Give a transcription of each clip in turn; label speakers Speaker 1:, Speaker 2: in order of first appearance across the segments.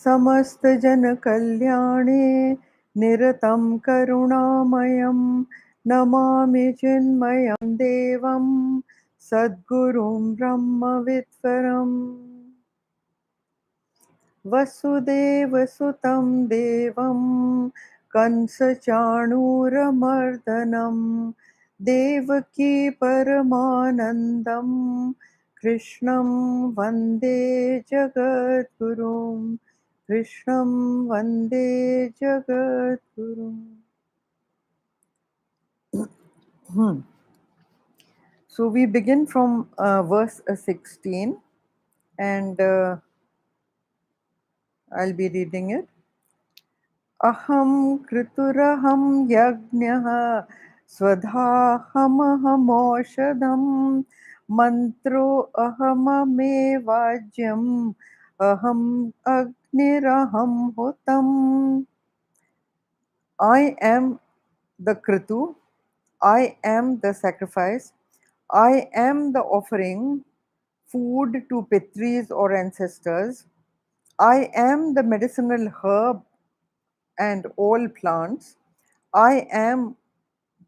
Speaker 1: समस्त जन कल्याणे निरतं करुणामयं नमामि चिन्मयं देवं सद्गुरुं ब्रह्मविद्वरम् वसुदेवसुतं देवं कंसचाणूरमर्दनं देवकी परमानन्दं कृष्णं वन्दे जगद्गुरुं कृष्णं वन्दे जगद्गुरुम्. So we begin from verse 16 and I'll be reading it. अहं कृतुरहं यज्ञः स्वधाहमहमोषधं मन्त्रो अहममेवाज्यम् अहम् अग्निरहं हुतम्. I am the Kritu, I am the sacrifice, I am the offering, food to Pitris or ancestors, I am the medicinal herb and all plants, I am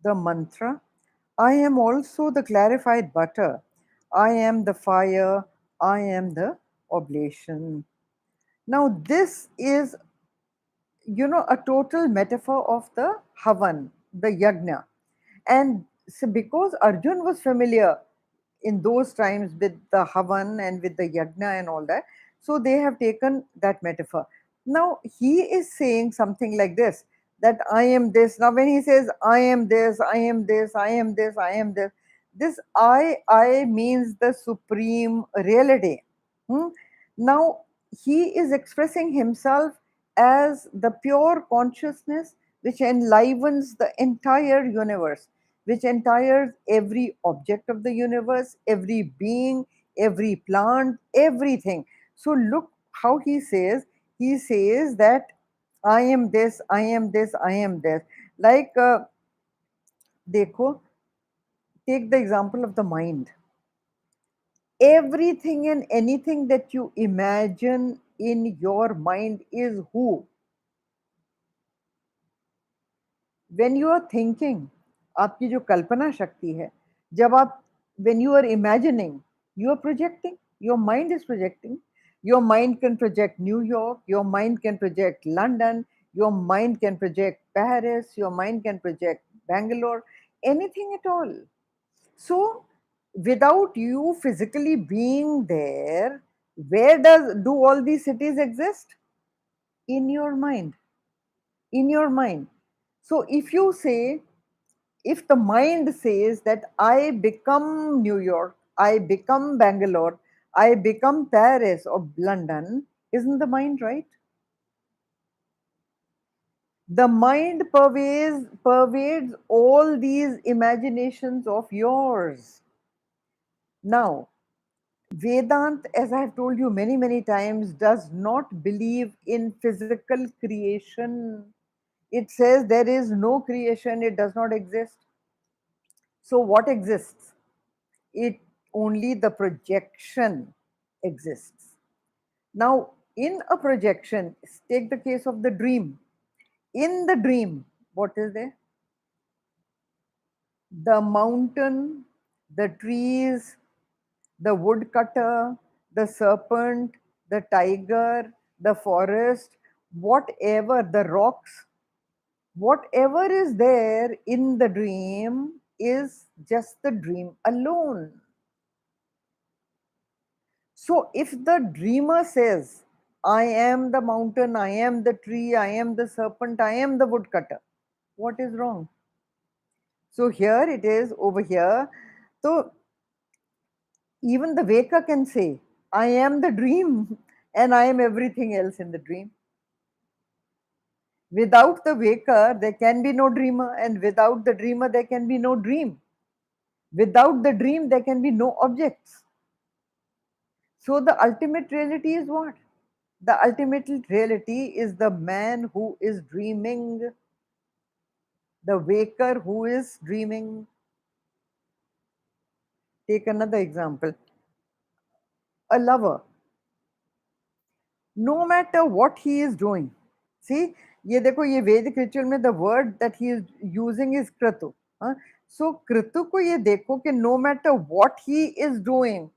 Speaker 1: the mantra, I am also the clarified butter, I am the fire, I am the oblation. Now, this is, a total metaphor of the Havan, the Yajna. And so because Arjun was familiar in those times with the Havan and with the Yajna and all that, so they have taken that metaphor. Now he is saying something like this, that I am this. Now when he says I am this, I am this, I am this, I am this, this I means the supreme reality. Hmm? Now he is expressing himself as the pure consciousness which enlivens the entire universe, which entires every object of the universe, every being, every plant, everything. So look how he says that I am this, I am this, I am this. Like, dekho, take the example of the mind. Everything and anything that you imagine in your mind is who? When you are thinking, आपकी जो कल्पना शक्ति है, जब आप when you are imagining, you are projecting, your mind is projecting. Your mind can project New York, your mind can project London, your mind can project Paris, your mind can project Bangalore, anything at all. So without you physically being there, where do all these cities exist? In your mind. In your mind. So if you say, if the mind says that I become New York, I become Bangalore, I become Paris or London, isn't the mind right? The mind pervades all these imaginations of yours. Now, Vedant, as I have told you many, many times, does not believe in physical creation. It says there is no creation, it does not exist. So, what exists? It only the projection exists. Now, in a projection, take the case of the dream. In the dream, what is there? The mountain, the trees, the woodcutter, the serpent, the tiger, the forest, whatever, the rocks, whatever is there in the dream is just the dream alone. So if the dreamer says, I am the mountain, I am the tree, I am the serpent, I am the woodcutter, what is wrong? So here it is over here. So even the waker can say, I am the dream and I am everything else in the dream. Without the waker, there can be no dreamer, and without the dreamer, there can be no dream. Without the dream, there can be no objects. So the ultimate reality is what? The ultimate reality is the man who is dreaming, the waker who is dreaming. Take another example. A lover. no matter what he is doing. See, ये देखो ये वैदिक ritual में the word that he is using is kratu. So kratu को ये देखो कि no matter what he is doing,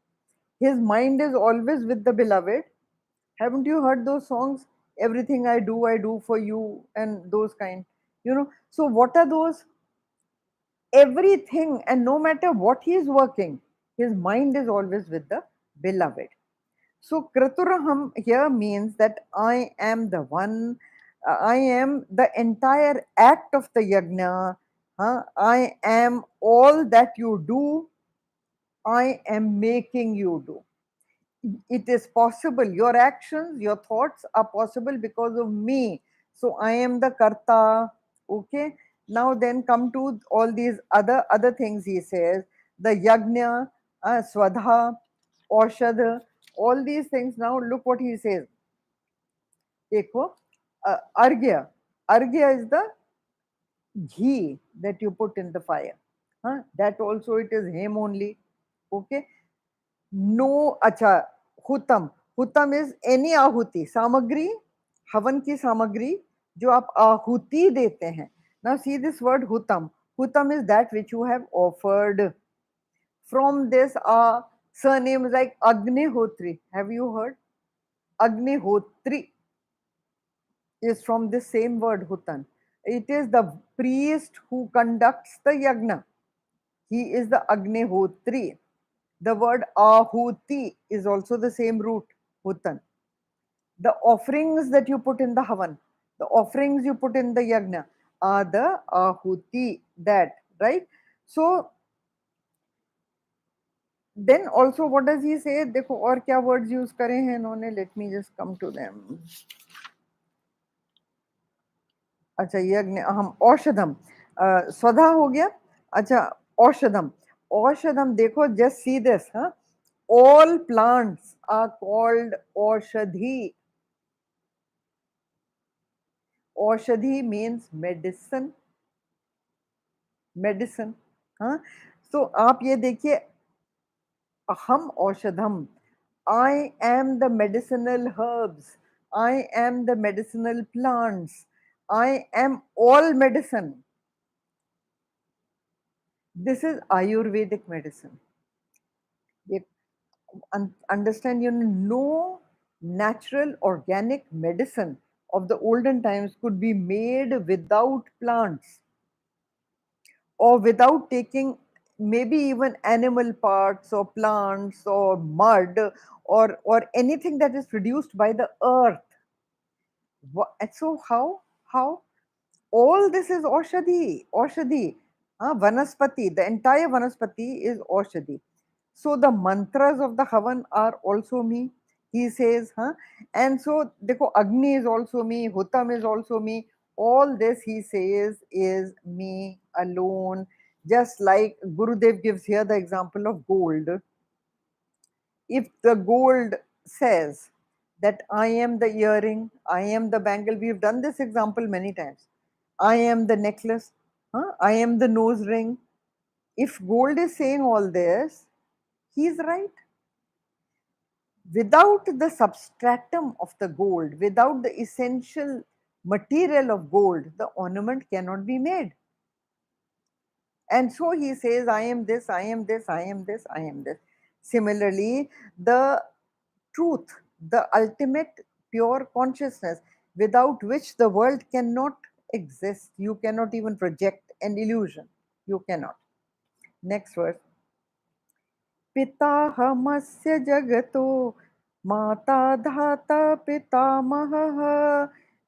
Speaker 1: his mind is always with the beloved. Haven't you heard those songs? Everything I do for you, and those kind. You know. So what are those? Everything, and no matter what he is working, his mind is always with the beloved. So Kraturaham here means that I am the one, I am the entire act of the yajna, I am all that you do, I am making you do. It is possible, your actions, your thoughts are possible because of me. So I am the karta. Okay. Now then come to all these other things he says, the yajna, swadha, aushadha, all these things. Now look what he says. देखो, argya. Argya is the ghee that you put in the fire. That also it is him only. Okay. No, अच्छा, हुतम. हुतम is any आहुति, सामग्री, हवन की सामग्री जो आप आहुति देते हैं. Now see this word hutam. Hutam is that which you have offered. From this surnames like Agnihotri. Have you heard? Agnihotri is from this same word hutan. It is the priest who conducts the yagna. He is the Agnihotri. The word ahuti is also the same root, hutan. The offerings that you put in the havan, the offerings you put in the yagna are the ahuti, that, right? So then also what does he say? देखो और क्या words use करे हैं इन्होंने, let me just come to them. अच्छा यज्ञ, हम औषधम, स्वधा हो गया. अच्छा औषधम, औषधम देखो, just see this, all plants are called औषधि. औषधि means medicine. मेडिसिन. हाँ, तो आप ये देखिए, अहम औषधम, I am the medicinal herbs, I am the medicinal plants, I am all medicine. This is Ayurvedic medicine. You understand, you know, no natural organic medicine of the olden times could be made without plants, or without taking maybe even animal parts or plants or mud, or anything that is produced by the earth. So how all this is Oshadhi, Vanaspati, the entire Vanaspati is Oshadhi. So the mantras of the Havan are also me, he says, and so देखो, Agni is also me, Hutam is also me. All this he says is me alone. Just like Gurudev gives here the example of gold. If the gold says that I am the earring, I am the bangle, we've done this example many times. I am the necklace, I am the nose ring. If gold is saying all this, he is right. Without the substratum of the gold, without the essential material of gold, the ornament cannot be made. And so he says, I am this, I am this, I am this, I am this. Similarly, the truth, the ultimate pure consciousness, without which the world cannot exist. You cannot even project an illusion. You cannot. Next verse. पिताहमस्य जगतो माता धाता पितामहः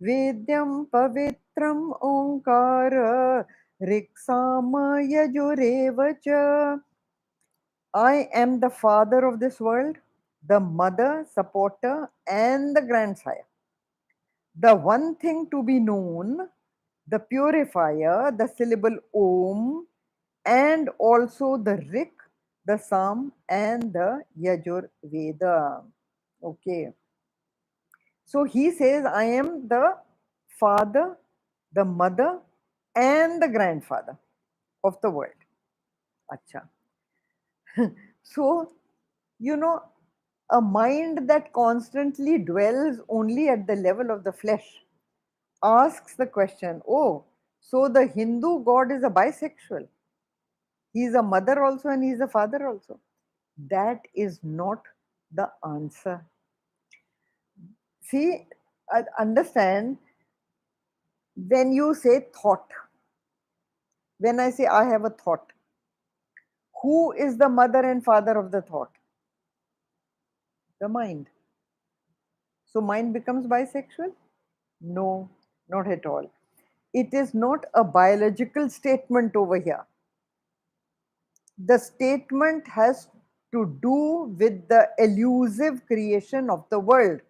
Speaker 1: वेद्यं पवित्रम् ओंकार ऋक्साम यजुरेव च. I am the father of this world, the mother, supporter, and the grandsire. The one thing to be known, the purifier, the syllable Om, and also the Rik, the Sam, and the Yajur Veda. Okay. So he says, I am the father, the mother, and the grandfather of the world. Acha. So, you know, A mind that constantly dwells only at the level of the flesh asks the question, oh, so the Hindu God is a bisexual. He is a mother also and he is a father also. That is not the answer. See, understand, when you say thought, when I say I have a thought, who is the mother and father of the thought? The mind. So mind becomes bisexual? No, not at all. It is not a biological statement over here. The statement has to do with the elusive creation of the world.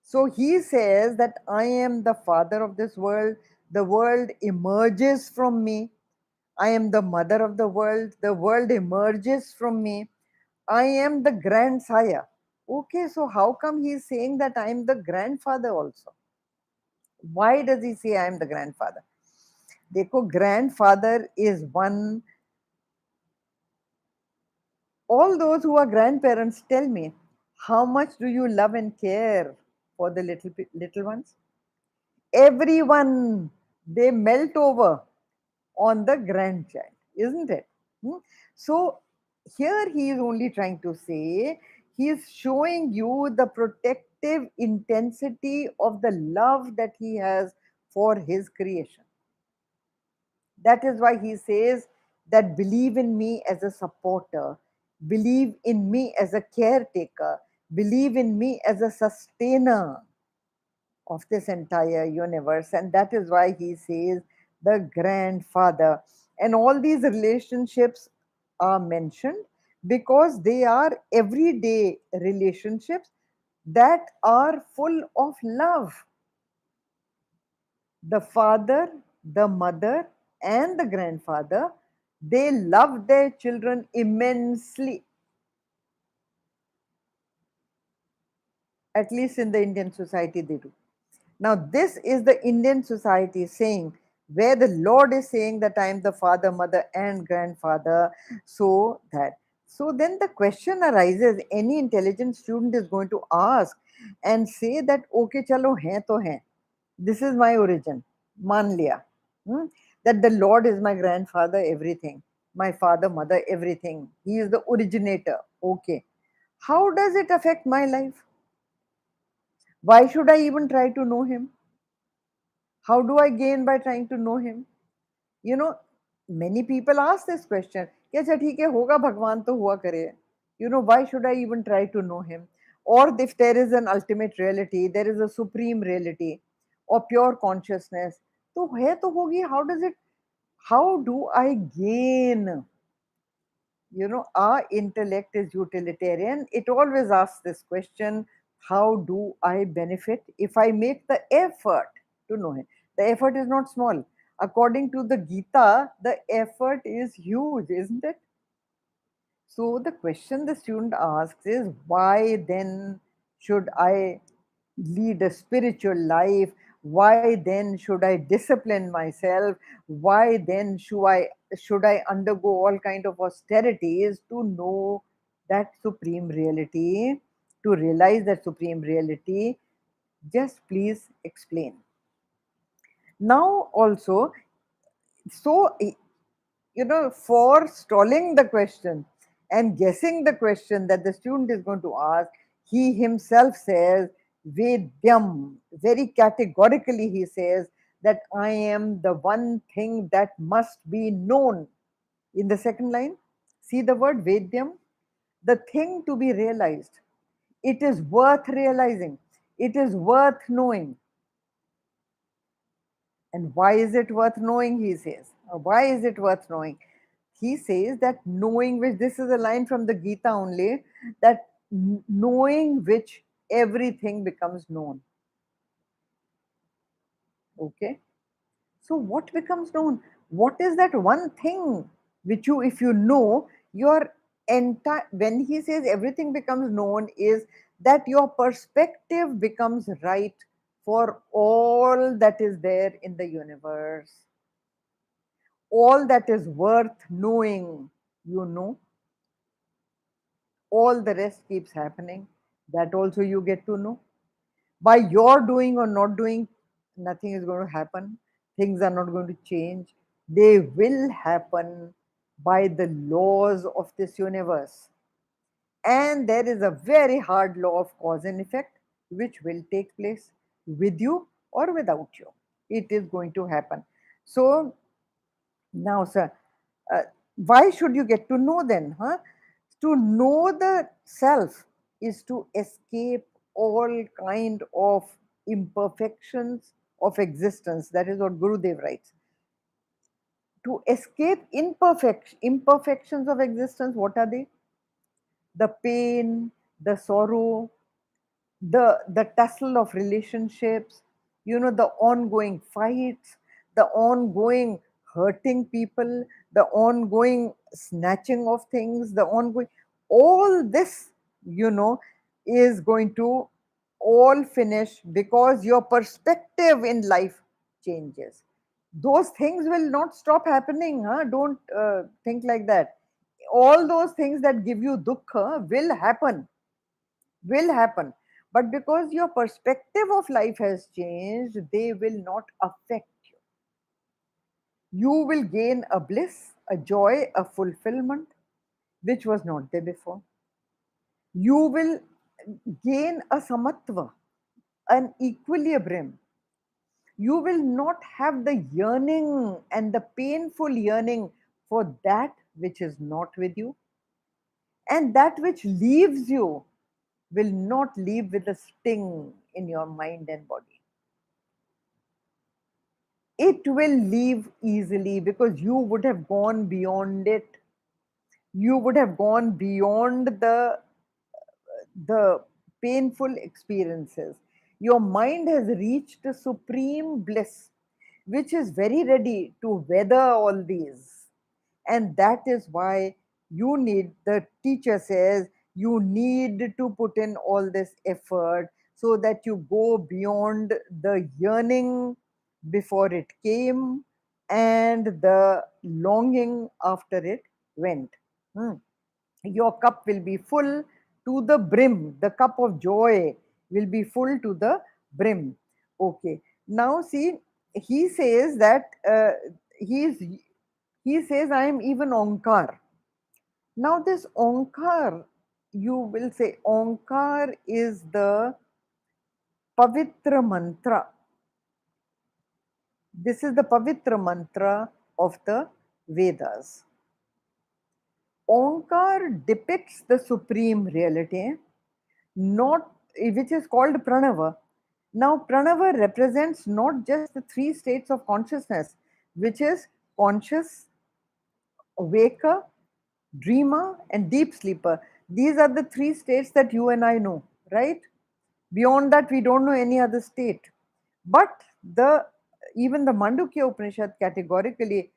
Speaker 1: So he says that I am the father of this world. The world emerges from me. I am the mother of the world. The world emerges from me. I am the grandsire. Okay, so how come he is saying that I am the grandfather also? Why does he say I am the grandfather? Dekho, grandfather is one. All those who are grandparents, tell me, how much do you love and care for the little ones? Everyone, they melt over on the grandchild, isn't it? Hmm? So here he is only trying to say, he is showing you the protective intensity of the love that he has for his creation. That is why he says that believe in me as a supporter, believe in me as a caretaker, believe in me as a sustainer of this entire universe. And that is why he says the grandfather. And all these relationships are mentioned because they are everyday relationships that are full of love. The father, the mother, and the grandfather, they love their children immensely, at least in the Indian society, they do. Now, this is the Indian society saying, where the Lord is saying that I am the father, mother, and grandfather, so that. So then the question arises, any intelligent student is going to ask and say that, okay, chalo, hai to hai. This is my origin, मान लिया, hmm? That the Lord is my grandfather, everything, my father, mother, everything. He is the originator. Okay. How does it affect my life? Why should I even try to know him? How do I gain by trying to know him? You know, many people ask this question. कि अच्छा ठीक है होगा भगवान तो हुआ करे. You know, why should I even try to know him? Or if there is an ultimate reality, there is a supreme reality or pure consciousness, तो है तो होगी. How does it? How do I gain? You know, our intellect is utilitarian. It always asks this question, how do I benefit if I make the effort to know him? The effort is not small. According to the Geeta, the effort is huge, isn't it? So the question the student asks is, why then should I lead a spiritual life? Why then should I discipline myself? Why then should I undergo all kind of austerities to know that supreme reality, to realize that supreme reality? Just please explain. Now also, so for stalling the question and guessing the question that the student is going to ask, he himself says, Vedyam. Very categorically, he says that I am the one thing that must be known. In the second line, see the word Vedyam, the thing to be realized. It is worth realizing, it is worth knowing. And why is it worth knowing? He says. Why is it worth knowing? He says that knowing which, this is a line from the Gita only, that knowing which everything becomes known. Okay. So what becomes known? What is that one thing which you, if you know, your entire, when he says everything becomes known, is that your perspective becomes right for all that is there in the universe. All that is worth knowing, you know. all the rest keeps happening. That also you get to know. By your doing or not doing, nothing is going to happen. Things are not going to change. They will happen by the laws of this universe. And there is a very hard law of cause and effect which will take place with you or without you. It is going to happen. So now, sir, uh, why should you get to know then? Huh? To know the self is to escape all kind of imperfections of existence. That is what Gurudev writes. To escape imperfections of existence, what are they? The pain, the sorrow, the tussle of relationships, the ongoing fights, the ongoing hurting people, the ongoing snatching of things, the ongoing, all this, you know is going to all finish because your perspective in life changes. Those things will not stop happening, huh? Don't think like that. All those things that give you dukkha will happen, but because your perspective of life has changed, they will not affect you. You will gain a bliss, a joy, a fulfillment which was not there before. You will gain a samatva, an equilibrium. You will not have the yearning and the painful yearning for that which is not with you, and that which leaves you will not leave with a sting in your mind and body. It will leave easily because you would have gone beyond it. You would have gone beyond the painful experiences. Your mind has reached a supreme bliss, which is very ready to weather all these. And that is why you need, the teacher says, you need to put in all this effort so that you go beyond the yearning before it came and the longing after it went. Hmm. Your cup will be full to the brim. The cup of joy will be full to the brim. Okay. Now see, he says that he says, I am even Onkar. Now this Onkar, you will say Onkar is the Pavitra mantra. This is the Pavitra mantra of the Vedas. Onkar depicts the supreme reality, not which is called Pranava. Now, Pranava represents not just the three states of consciousness, which is conscious, waker, dreamer, and deep sleeper. These are the three states that you and I know, right? Beyond that, we don't know any other state. But the even the Mandukya Upanishad categorically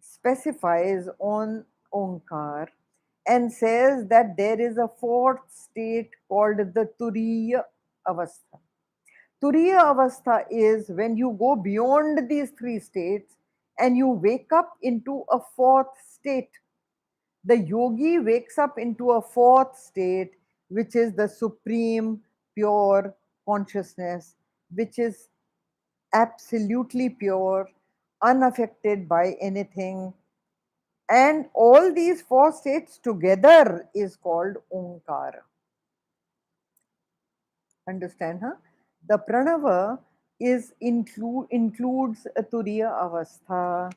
Speaker 1: specifies on Onkar and says that there is a fourth state called the Turiya Avastha. Turiya Avastha is when you go beyond these three states and you wake up into a fourth state. The yogi wakes up into a fourth state, which is the supreme pure consciousness, which is absolutely pure, unaffected by anything. And all these four states together is called Omkara. Understand, huh? The Pranava includes a Turiya Avastha.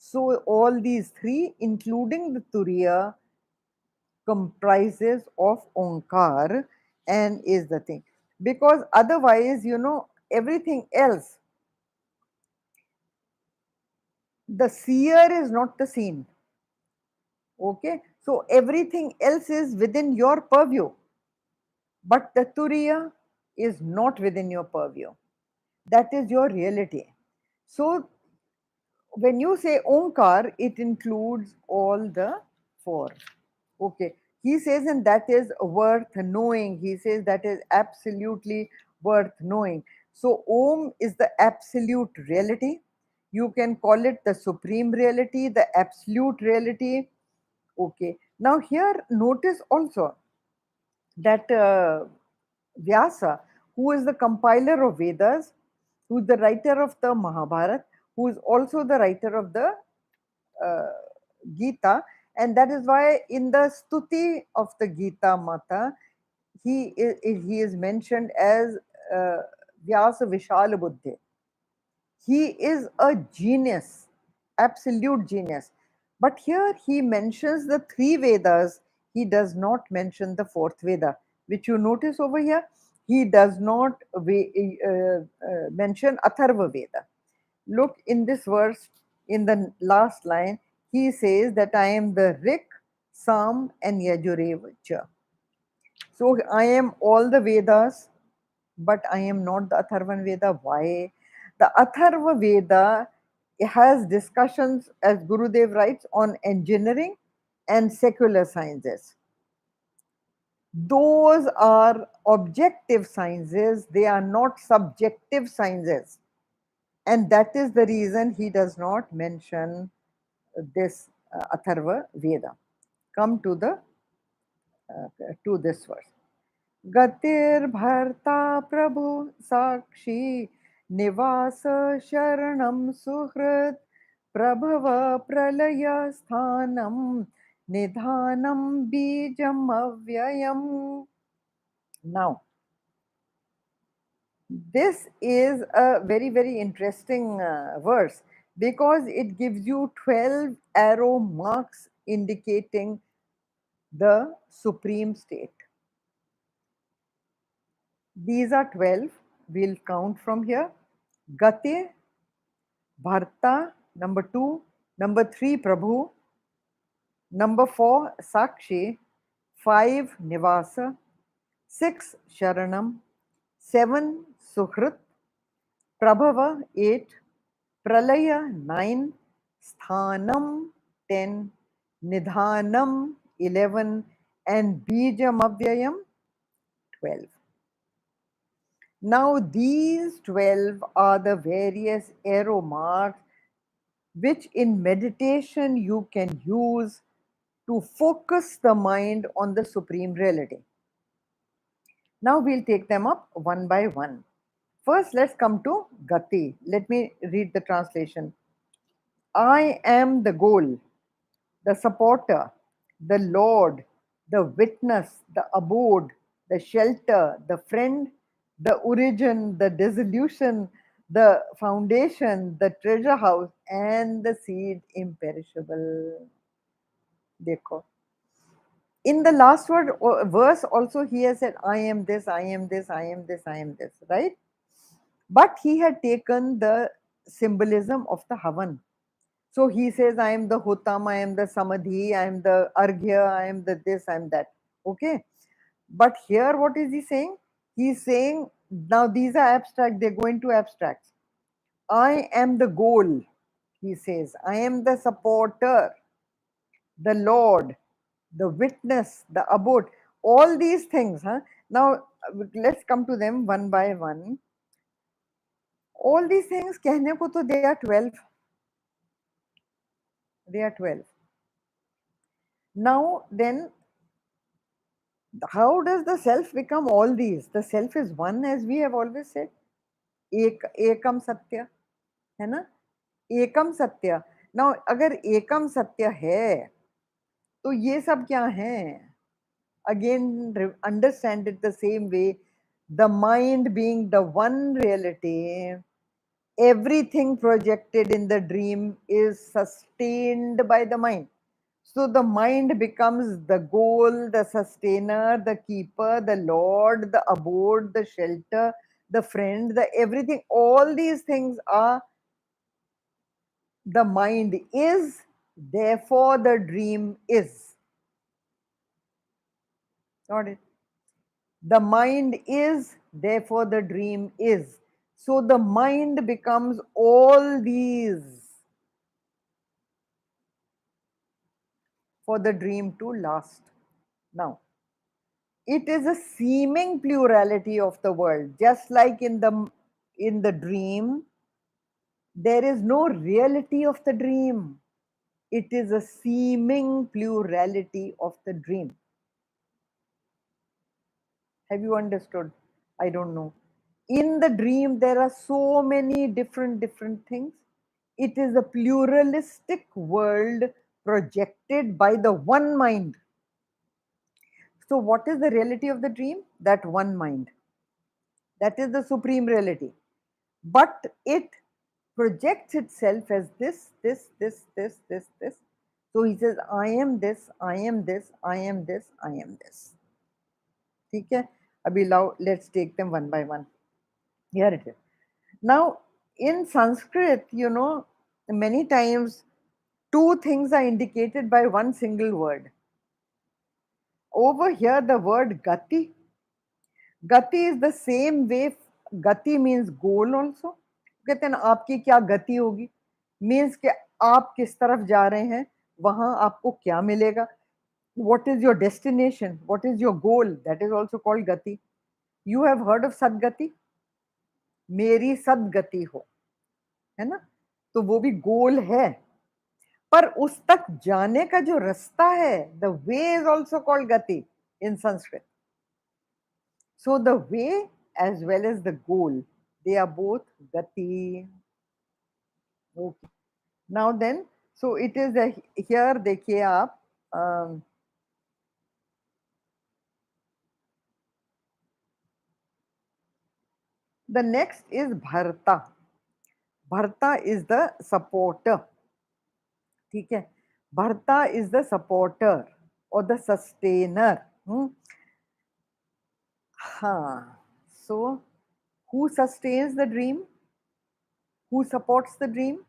Speaker 1: So all these three, including the Turiya, comprises of Onkar and is the thing. Because otherwise, everything else, the seer is not the seen. Okay, so everything else is within your purview, but the Turiya is not within your purview. That is your reality. So when you say Omkar, it includes all the four. Okay. He says, and that is worth knowing. He says that is absolutely worth knowing. So Om is the absolute reality. You can call it the supreme reality, the absolute reality. Okay. Now here, notice also. that Vyasa, who is the compiler of Vedas, who is the writer of the Mahabharata, who is also the writer of the uh, Geeta, and that is why in the Stuti of the Geeta Mata, he is mentioned as uh, Vyasa Vishala Buddhi. He is a genius, absolute genius. But here he mentions the three Vedas, he does not mention the fourth Veda, which you notice over here. He does not mention Atharva Veda. Look in this verse, in the last line, he says that I am the Rik, Sam, and Yajurevacha. So I am all the Vedas, but I am not the Atharvan Veda. Why? The Atharva Veda has discussions, as Gurudev writes, on engineering and secular sciences. Those are objective sciences, they are not subjective sciences. And that is the reason he does not mention this Atharva Veda. Come to this verse. गतिर्भर्ता प्रभु साक्षी निवास शरणं सुहृत् प्रभव प्रलय स्थानं निधानं बीजम् अव्ययम्. Now, this is a very, very interesting verse because it gives you 12 arrow marks indicating the supreme state. These are 12. We'll count from here. Gati, Bharta, number 2. Number 3, Prabhu. Number 4, Sakshi. 5, Nivasa. 6, Sharanam. 7, Suhrit. Prabhava, 8. Pralaya, 9. Sthanam, 10. Nidhanam, 11. And Bijam Avyayam, 12. Now, these 12 are the various arrow marks which in meditation you can use to focus the mind on the Supreme Reality. Now, we'll take them up one by one. First, let's come to Gati. Let me read the translation. I am the goal, the supporter, the Lord, the witness, the abode, the shelter, the friend, the origin, the dissolution, the foundation, the treasure house, and the seed imperishable. Dekho. In the last verse, also he has said, I am this, I am this, I am this, I am this, right? But he had taken the symbolism of the Havan. So he says, I am the Hutam, I am the Samadhi, I am the Arghya, I am the this, I am that. Okay. But here, what is he saying? He's saying, now these are abstract, they go into abstracts. I am the goal, he says. I am the supporter, the Lord, the witness, the abode. All these things. Huh? Now, let's come to them one by one. All these things, कहने को तो they are 12. They are 12. Now, then, how does the self become all these? The self is one, as we have always said. Ekam Satya, है ना? Ekam Satya. Now, अगर एकम सत्य है, तो ये सब क्या है? Again, understand it the same way. The mind being the one reality, everything projected in the dream is sustained by the mind. So the mind becomes the goal, the sustainer, the keeper, the Lord, the abode, the shelter, the friend, the everything. All these things are the mind is, therefore the dream is. Got it? The mind is, therefore the dream is. So the mind becomes all these for the dream to last. Now, it is a seeming plurality of the world, just like in the dream, there is no reality of the dream. It is a seeming plurality of the dream. Have you understood? I don't know. In the dream, there are so many different things. It is a pluralistic world projected by the one mind. So, what is the reality of the dream? That one mind. That is the supreme reality. But it projects itself as this. So he says, I am this, I am this, I am this, I am this. ठीक है? अभी लाओ, let's take them one by one. Here it is. Now, in Sanskrit, many times two things are indicated by one single word. Over here, the word gati. Gati is the same way. Gati means goal also. कहते हैं ना आपकी क्या गति होगी, means कि आप किस तरफ जा रहे हैं, वहां आपको क्या मिलेगा. What is your destination? What is your goal? That is also called gati. You have heard of sadgati? मेरी सदगति हो, है ना. तो वो भी गोल है, पर उस तक जाने का जो रास्ता है, the way is also called gati in Sanskrit. So the way as well as the goal, they are both gati. Okay. Now then, so it is here देखिए आप, the next is bharta. Bharta is the supporter. ठीक है, bharta is the supporter or the sustainer. हाँ. So who sustains the dream? Who supports the dream?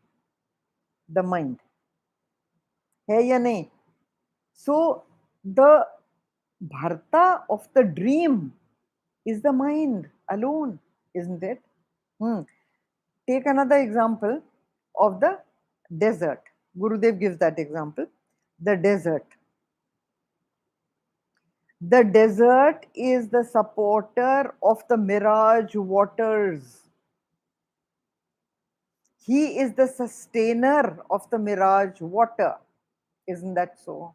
Speaker 1: The mind. है या नहीं? So the bharta of the dream is the mind alone, isn't it? Take another example of the desert. Gurudev gives that example. The desert. The desert is the supporter of the mirage waters. He is the sustainer of the mirage water. Isn't that so?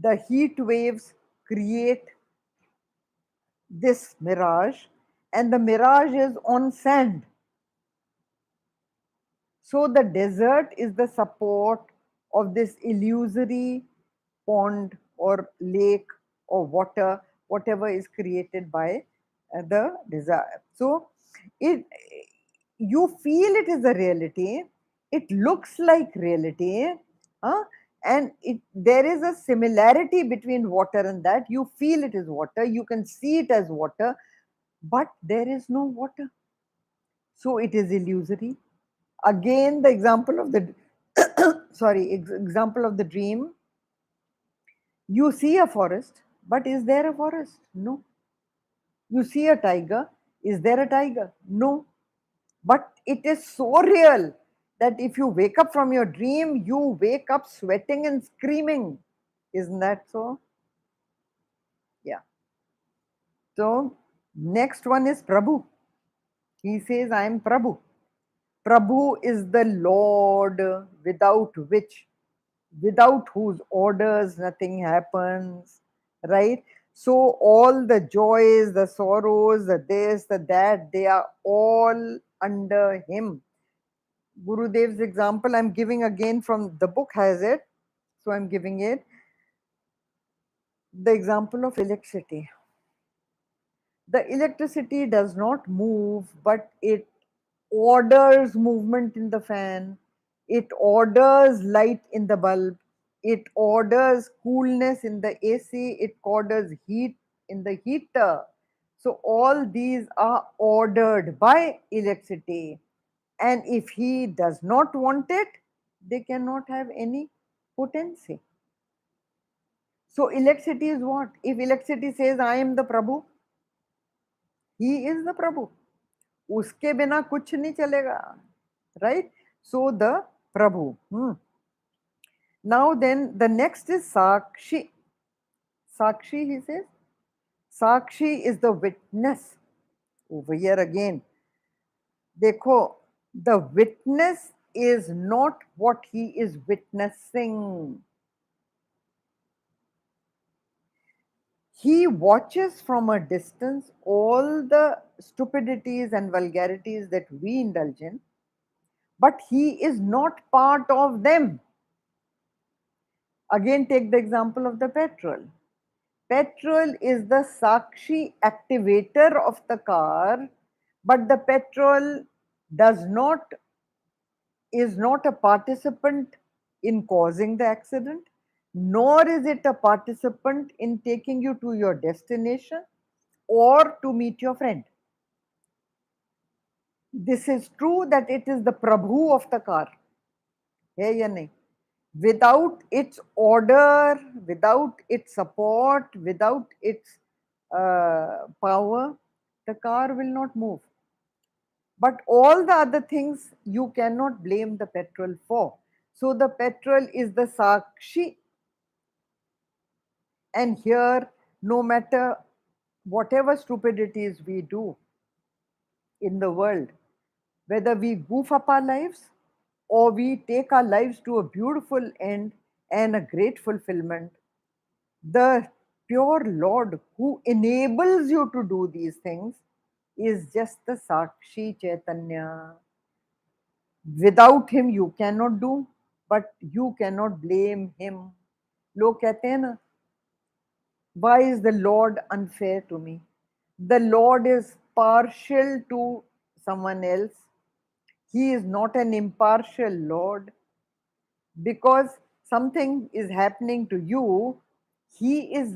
Speaker 1: The heat waves create this mirage, and the mirage is on sand. So the desert is the support of this illusory pond or lake or water, whatever is created by the desire. So you feel it is a reality, it looks like reality, and there is a similarity between water and that. You feel it is water, you can see it as water, but there is no water. So it is illusory. Again, the example of the example of the dream. You see a forest, but is there a forest? No. You see a tiger, is there a tiger? No. But it is so real that if you wake up from your dream, you wake up sweating and screaming. Isn't that so? Yeah. So, next one is Prabhu. He says, I am Prabhu. Prabhu is the Lord without whose orders nothing happens, right? So all the joys, the sorrows, the this, the that, they are all under him. Gurudev's example I'm giving again from the book has it, so I'm giving it. The example of electricity. The electricity does not move, but it orders movement in the fan, it orders light in the bulb, it orders coolness in the AC, it orders heat in the heater. So all these are ordered by electricity. And if he does not want it, they cannot have any potency. So electricity is what? If electricity says, I am the Prabhu, he is the Prabhu. उसके बिना कुछ नहीं चलेगा, right? So the Prabhu. Now then, the next is Sakshi. Sakshi, he says. Sakshi is the witness. Over here again. Dekho, the witness is not what he is witnessing. He watches from a distance all the stupidities and vulgarities that we indulge in, but he is not part of them. Again, take the example of the petrol. Petrol is the Sakshi activator of the car, but the petrol does not is not a participant in causing the accident, nor is it a participant in taking you to your destination or to meet your friend. This is true that it is the Prabhu of the car. Hai ya nahi? Without its order, without its support, without its power, the car will not move. But all the other things you cannot blame the petrol for. So the petrol is the Sakshi, and here, no matter whatever stupidities we do in the world, whether we goof up our lives or we take our lives to a beautiful end and a great fulfillment, the pure Lord who enables you to do these things is just the Sakshi Chaitanya. Without him, you cannot do, but you cannot blame him. लोग कहते हैं ना, why is the Lord unfair to me? The Lord is partial to someone else. He is not an impartial Lord. Because something is happening to you, he is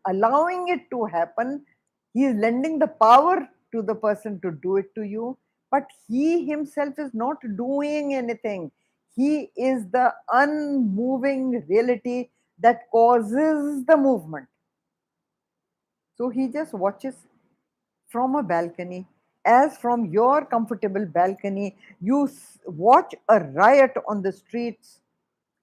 Speaker 1: allowing it to happen. He is lending the power to the person to do it to you, but he himself is not doing anything. He is the unmoving reality that causes the movement. So he just watches from a balcony, as from your comfortable balcony you watch a riot on the streets,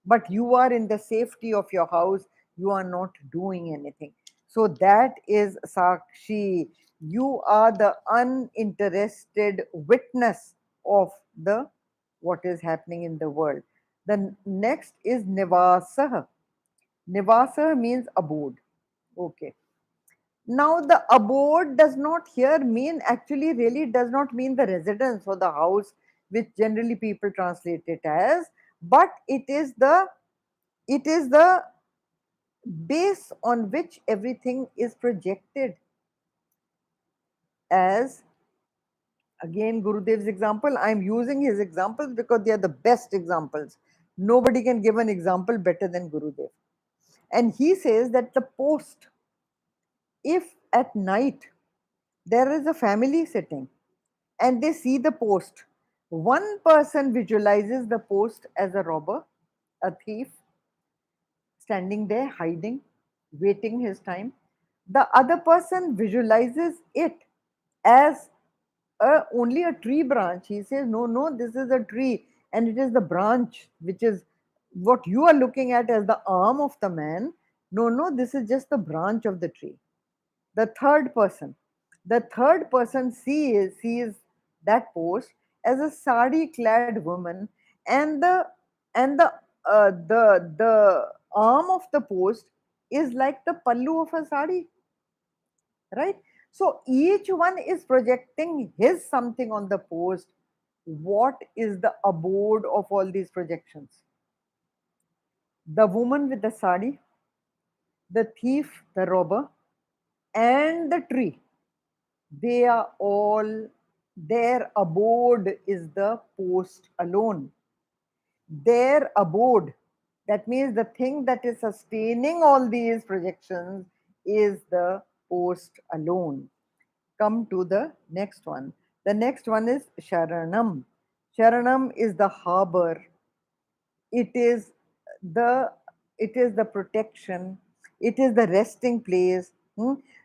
Speaker 1: but you are in the safety of your house, you are not doing anything. So that is Sakshi. You are the uninterested witness of the what is happening in the world. The next is Nivasah. Nivasah means abode. Okay. Now, the abode does not here mean, actually, really does not mean the residence or the house, which generally people translate it as, but it is the base on which everything is projected. As again, Gurudev's example, I'm using his examples because they are the best examples. Nobody can give an example better than Gurudev. And he says that the post, if at night there is a family sitting and they see the post, one person visualizes the post as a robber, a thief, standing there hiding, waiting his time. The other person visualizes it as only a tree branch. He says, no, no, this is a tree, and it is the branch which is what you are looking at as the arm of the man. No, no, this is just the branch of the tree. The third person, sees that post as a sari clad woman, and the arm of the post is like the pallu of a sari, right? So each one is projecting his something on the post. What is the abode of all these projections? The woman with the sari, the thief, the robber, and the tree. They are all, their abode is the post alone. Their abode, that means the thing that is sustaining all these projections, is the post alone. Come to the next one. The next one is Sharanam. Sharanam is the harbor. It is the protection. It is the resting place.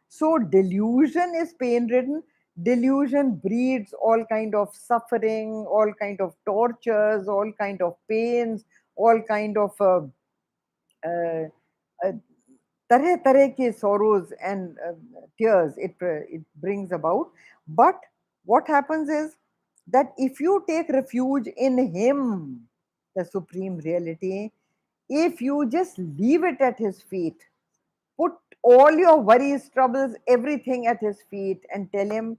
Speaker 1: So delusion is pain ridden. Delusion breeds all kind of suffering, all kind of tortures, all kind of pains, all kind of uh, uh, tareh tareh ke sorrows and tears it brings about. But what happens is that if you take refuge in him, the supreme reality, if you just leave it at his feet, put all your worries, troubles, everything at his feet, and tell him,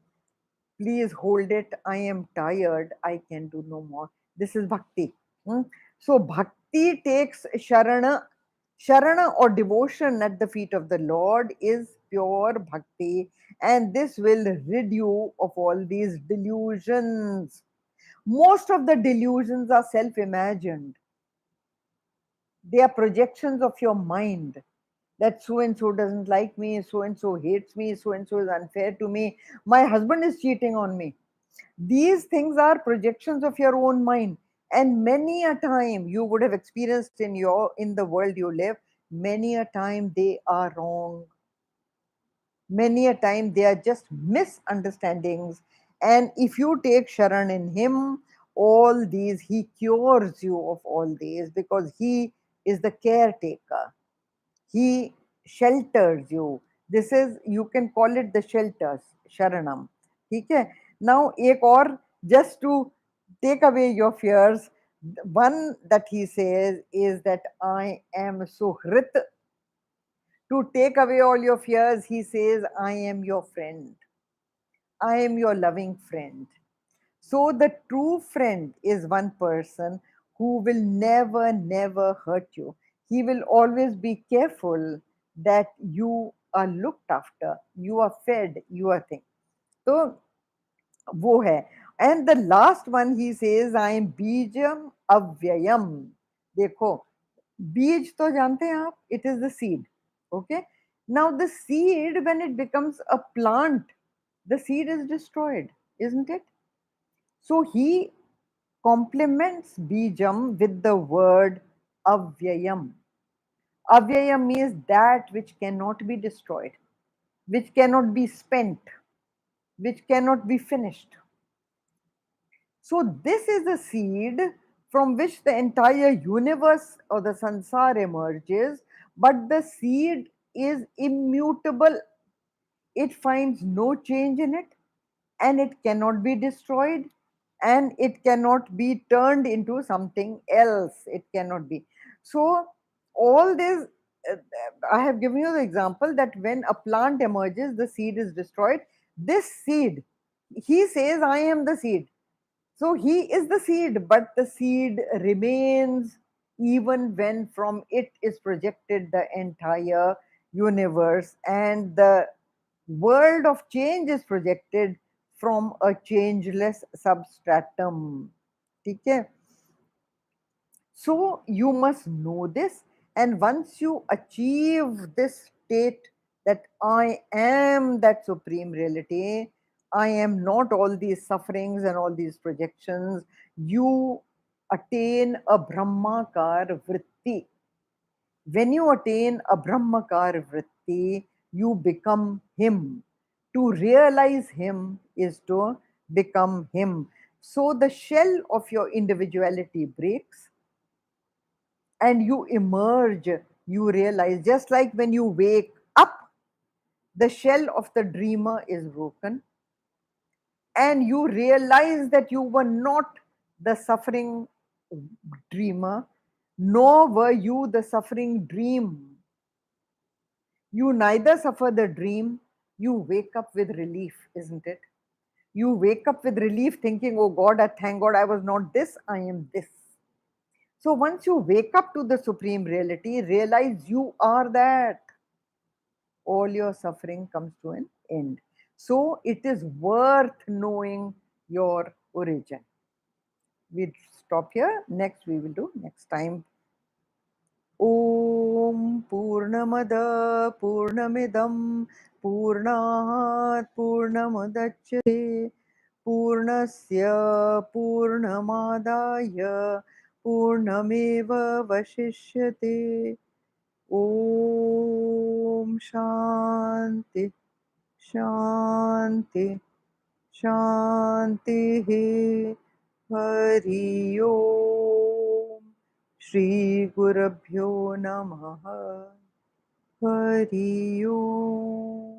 Speaker 1: please hold it. I am tired. I can do no more. This is bhakti. Hmm? So, bhakti takes sharana. Sharana or devotion at the feet of the Lord is pure bhakti, and this will rid you of all these delusions. Most of the delusions are self imagined, they are projections of your mind, that so and so doesn't like me, so and so hates me, so and so is unfair to me, my husband is cheating on me. These things are projections of your own mind, and many a time you would have experienced in the world you live, many a time they are wrong, many a time they are just misunderstandings. And if you take sharan in him, all these, he cures you of all these, because he is the caretaker, he shelters you. This is, you can call it the shelters, sharanam. ठीक है. Now एक और, just to take away your fears, one that he says is that I am suhrit. To take away all your fears, he says, I am your friend, I am your loving friend. So the true friend is one person who will never hurt you. He will always be careful that you are looked after, you are fed, you are thing. So वो है. And the last one he says, I am बीजम अव्ययम. देखो, बीज तो जानते हैं आप, it is the seed. Okay. Now the seed, when it becomes a plant, the seed is destroyed, isn't it? So he complements bijam with the word avyayam. Avyayam means that which cannot be destroyed, which cannot be spent, which cannot be finished. So this is the seed from which the entire universe or the sansar emerges, but the seed is immutable. It finds no change in it, and it cannot be destroyed, and it cannot be turned into something else. It cannot be. So all this, uh, I have given you the example that when a plant emerges, the seed is destroyed. This seed, he says, I am the seed. So he is the seed, but the seed remains even when from it is projected the entire universe, and the world of change is projected from a changeless substratum. ठीक है? So you must know this, and once you achieve this state that I am that supreme reality, I am not all these sufferings and all these projections, you attain a Brahmakar vritti. When you attain a Brahmakar vritti, you become him. To realize him is to become him. So the shell of your individuality breaks, and you emerge, you realize, just like when you wake up, the shell of the dreamer is broken, and you realize that you were not the suffering dreamer, nor were you the suffering dream. You neither suffer the dream, you wake up with relief, isn't it? You wake up with relief thinking, oh God, I thank God I was not this, I am this. So once you wake up to the supreme reality, realize you are that, all your suffering comes to an end. So it is worth knowing your origin. We stop here. Next, we will do next time. Om Purnamada Purnamidam Purnat Purnamadachyate Purnasya Purnamadaya Purnameva Vashishyate. Om Shanti Shanti Shanti Hari Om Shri Gurabhyo Namaha Hari Om.